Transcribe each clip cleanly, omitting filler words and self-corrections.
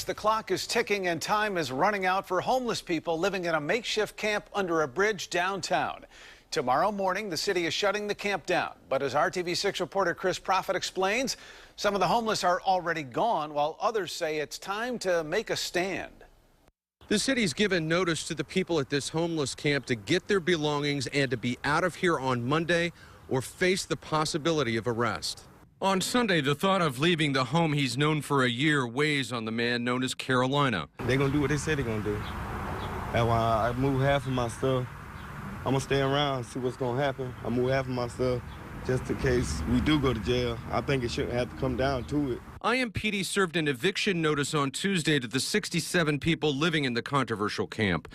6, the clock is ticking and time is running out for homeless people living in a makeshift camp under a bridge downtown. Tomorrow morning, the city is shutting the camp down. But as RTV6 reporter Chris Prophet explains, some of the homeless are already gone, while others say it's time to make a stand. The city's given notice to the people at this homeless camp to get their belongings and to be out of here on Monday or face the possibility of arrest. On Sunday, the thought of leaving the home he's known for a year weighs on the man known as Carolina. They're going to do what they say they're going to do. That's why I moved half of my stuff. I'm going to stay around, see what's going to happen. I moved half of my stuff just in case we do go to jail. I think it shouldn't have to come down to it. IMPD served an eviction notice on Tuesday to the 67 people living in the controversial camp.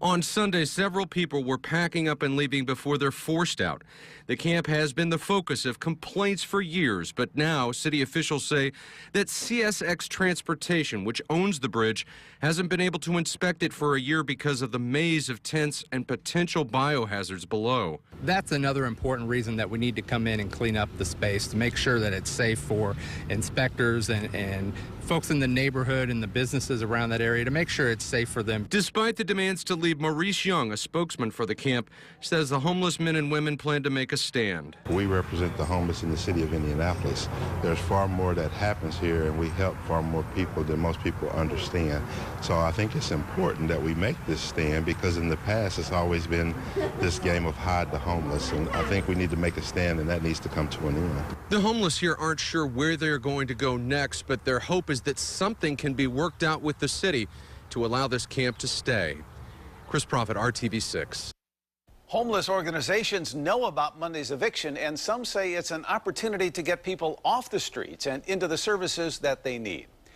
On Sunday, several people were packing up and leaving before they're forced out. The camp has been the focus of complaints for years, but now city officials say that CSX Transportation, which owns the bridge, hasn't been able to inspect it for a year because of the maze of tents and potential biohazards below. That's another important reason that we need to come in and clean up the space to make sure that it's safe for inspectors and folks in the neighborhood and the businesses around that area, to make sure it's safe for them. Despite the demands to leave, Maurice Young, a spokesman for the camp, says the homeless men and women plan to make a stand. We represent the homeless in the city of Indianapolis. There's far more that happens here, and we help far more people than most people understand. So I think it's important that we make this stand, because in the past it's always been this game of hide the homeless, and I think we need to make a stand, and that needs to come to an end. The homeless here aren't sure where they're going to go next, but their hope is that something can be worked out with the city to allow this camp to stay. Chris Prophet, RTV6. Homeless organizations know about Monday's eviction, and some say it's an opportunity to get people off the streets and into the services that they need.